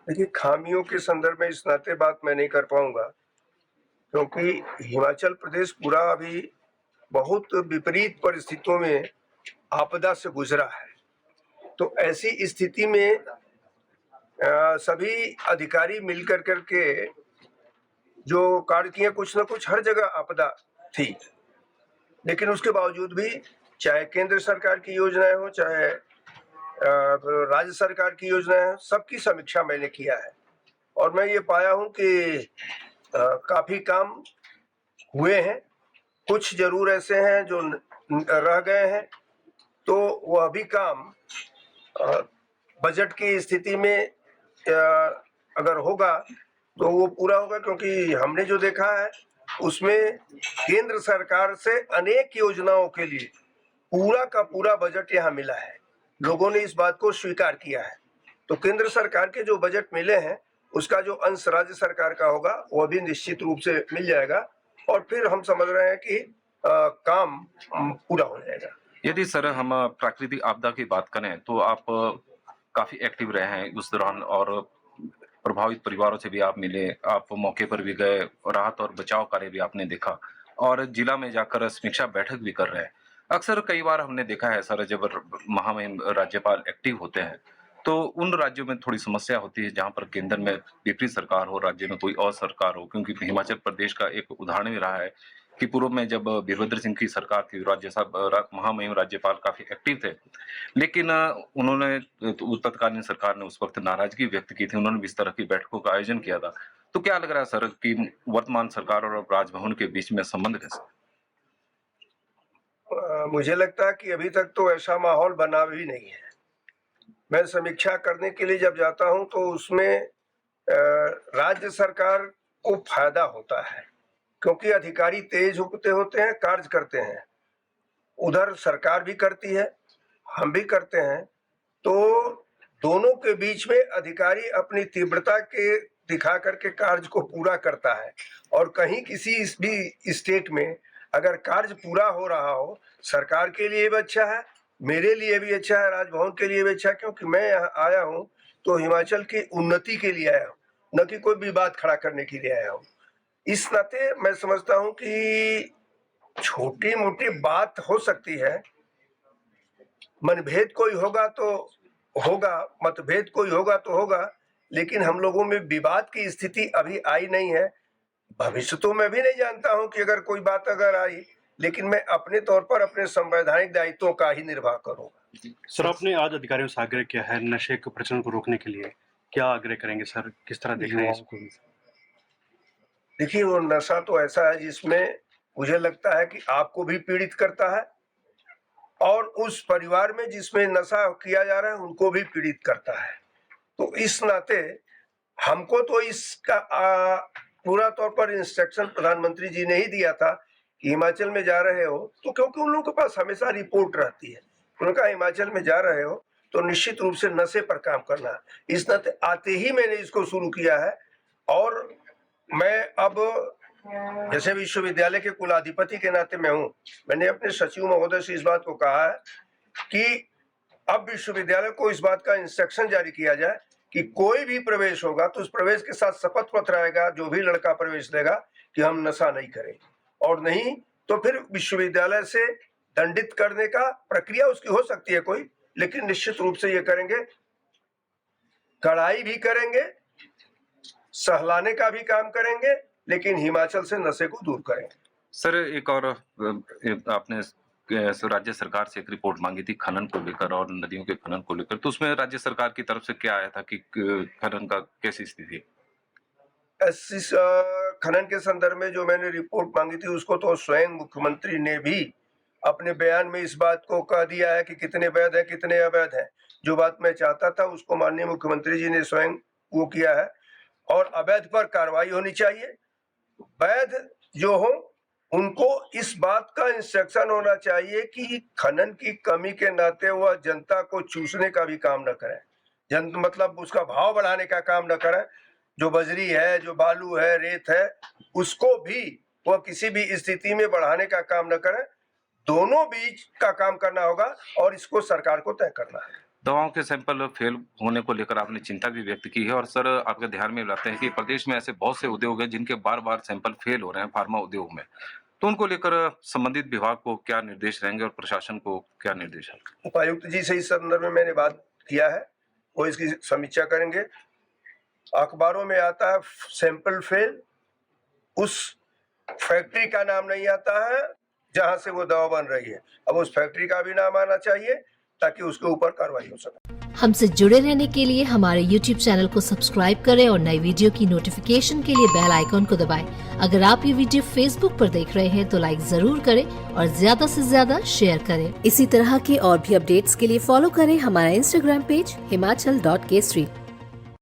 देखिए, खामियों के संदर्भ में इस नाते बात मैं नहीं कर पाऊँगा, क्योंकि हिमाचल प्रदेश पूरा अभी बहुत विपरीत परिस्थितियों में आपदा से गुज़रा है। तो ऐसी स्थिति में सभी अधिकारी मिल कर के जो कार्य किए, कुछ न कुछ हर जगह आपदा थी। लेकिन उसके बावजूद भी चाहे केंद्र सरकार की योजनाएँ हों, चाहे राज्य सरकार की योजनाएँ हों, सबकी समीक्षा मैंने किया है। और मैं ये पाया हूँ कि काफ़ी काम हुए हैं, कुछ ज़रूर ऐसे हैं जो रह गए हैं, तो वह भी काम बजट की स्थिति में अगर होगा तो वो पूरा होगा, क्योंकि हमने जो देखा है उसमें केंद्र सरकार से अनेक योजनाओं के लिए पूरा का पूरा बजट यहाँ मिला है। लोगों ने इस बात को स्वीकार किया है। तो केंद्र सरकार के जो बजट मिले हैं, उसका जो अंश राज्य सरकार का होगा वह भी निश्चित रूप से मिल जाएगा, और फिर हम समझ रहे हैं कि काम पूरा हो जाएगा। यदि सर हम प्राकृतिक आपदा की बात करें तो आप काफ़ी एक्टिव रहे हैं उस दौरान और प्रभावित परिवारों से भी आप मिले, आप मौके पर भी गए, राहत और बचाव कार्य भी आपने देखा और जिला में जाकर समीक्षा बैठक भी कर रहे हैं। अक्सर कई बार हमने देखा है सर जब महामहिम राज्यपाल एक्टिव होते हैं, तो उन राज्यों में थोड़ी समस्या होती है जहाँ पर केंद्र में विपरीत सरकार हो, राज्य में कोई और सरकार हो, क्योंकि हिमाचल प्रदेश का एक उदाहरण भी रहा है कि पूर्व में जब वीरभद्र सिंह की सरकार थी, महामहिम राज्यपाल काफ़ी एक्टिव थे। लेकिन उन्होंने तो तत्कालीन सरकार ने उस वक़्त नाराज़गी व्यक्त की थी, उन्होंने भी इस तरह की बैठकों का आयोजन किया था। तो क्या लग रहा है सर कि वर्तमान सरकार और अब राजभवन के बीच में संबंध कैसा? मुझे लगता है कि अभी तक तो ऐसा माहौल बना भी नहीं है। मैं समीक्षा करने के लिए जब जाता हूँ तो उसमें राज्य सरकार को फायदा होता है, क्योंकि अधिकारी तेज होते हैं, कार्य करते हैं। उधर सरकार भी करती है, हम भी करते हैं, तो दोनों के बीच में अधिकारी अपनी तीव्रता के दिखा करके कार्य को पूरा करता है। और कहीं किसी भी स्टेट में अगर कार्य पूरा हो रहा हो, सरकार के लिए भी अच्छा है, मेरे लिए भी अच्छा है, राजभवन के लिए भी अच्छा है, क्योंकि मैं यहाँ आया हूँ तो हिमाचल की उन्नति के लिए आया हूँ, न कि कोई विवाद खड़ा करने के लिए आया हूँ। इस नाते मैं समझता हूँ कि छोटी-मोटी बात हो सकती है, मनभेद कोई होगा तो होगा, मतभेद कोई होगा तो होगा, लेकिन हम लोगों में विवाद की स्थिति अभी आई नहीं है। भविष्य तो मैं भी नहीं जानता हूँ कि अगर कोई बात अगर आई, लेकिन मैं अपने तौर पर अपने संवैधानिक दायित्वों का ही निर्वाह करूँगा। सर, आपने आज अधिकारियों से आग्रह किया है नशे के प्रचलन को रोकने के लिए, क्या आग्रह करेंगे सर? किस तरह देख रहे हैं इसको? देखिए, वो नशा तो ऐसा है जिसमें मुझे लगता है कि आपको भी पीड़ित करता है, और उस परिवार में जिसमें नशा किया जा रहा है उनको भी पीड़ित करता है। तो इस नाते हमको तो इसका पूरा तौर पर इंस्ट्रक्शन प्रधानमंत्री जी ने ही दिया था कि हिमाचल में जा रहे हो तो, क्योंकि उन लोगों के पास हमेशा रिपोर्ट रहती है, उनका हिमाचल में जा रहे हो तो निश्चित रूप से नशे पर काम करना। इस नाते आते ही मैंने इसको शुरू किया है। और मैं अब जैसे विश्वविद्यालय के कुलाधिपति के नाते मैं हूँ, मैंने अपने सचिव महोदय से इस बात को कहा है कि अब विश्वविद्यालय को इस बात का इंस्ट्रक्शन जारी किया जाए कि कोई भी प्रवेश होगा तो उस प्रवेश के साथ शपथ पत्र आएगा, जो भी लड़का प्रवेश लेगा, कि हम नशा नहीं करें, और नहीं तो फिर विश्वविद्यालय से दंडित करने का प्रक्रिया उसकी हो सकती है कोई, लेकिन निश्चित रूप से ये करेंगे, कड़ाई भी करेंगे, सहलाने का भी काम करेंगे, लेकिन हिमाचल से नशे को दूर करेंगे। सर एक और आपने राज्य सरकार से एक रिपोर्ट मांगी थी खनन को लेकर और नदियों के खनन को लेकर, तो उसमें राज्य सरकार की तरफ से क्या आया था कि खनन का कैसी स्थिति है? इस खनन के संदर्भ में जो मैंने रिपोर्ट मांगी थी उसको तो स्वयं मुख्यमंत्री ने भी अपने बयान में इस बात को कह दिया है कि कितने वैध है कितने अवैध है। जो बात मैं चाहता था उसको माननीय मुख्यमंत्री जी ने स्वयं वो किया है, और अवैध पर कार्रवाई होनी चाहिए। वैध जो हो उनको इस बात का इंस्ट्रक्शन होना चाहिए कि खनन की कमी के नाते वह जनता को चूसने का भी काम न करें, मतलब उसका भाव बढ़ाने का काम न करें। जो बजरी है, जो बालू है, रेत है, उसको भी वह किसी भी स्थिति में बढ़ाने का काम न करें। दोनों बीच का काम करना होगा और इसको सरकार को तय करना है। दवाओं के सैंपल फेल होने को लेकर आपने चिंता भी व्यक्त की है और सर आपके ध्यान में लाते हैं कि प्रदेश में ऐसे बहुत से उद्योग हैं जिनके बार-बार सैंपल फेल हो रहे हैं फार्मा उद्योग में। तो उनको लेकर संबंधित विभाग को क्या निर्देश रहेंगे और प्रशासन को क्या निर्देश है? उपायुक्त जी से इस संदर्भ में मैंने बात किया है, वो इसकी समीक्षा करेंगे। अखबारों में आता है सैंपल फेल, उस फैक्ट्री का नाम नहीं आता है जहां से वो दवा बन रही है। अब उस फैक्ट्री का भी नाम आना चाहिए ताकि उसके ऊपर कार्रवाई हो सके। हमसे जुड़े रहने के लिए हमारे YouTube चैनल को सब्सक्राइब करें और नई वीडियो की नोटिफिकेशन के लिए बेल आइकॉन को दबाएं। अगर आप ये वीडियो Facebook पर देख रहे हैं तो लाइक जरूर करें और ज्यादा से ज्यादा शेयर करें। इसी तरह के और भी अपडेट्स के लिए फॉलो करें हमारा Instagram पेज himachal.kesri।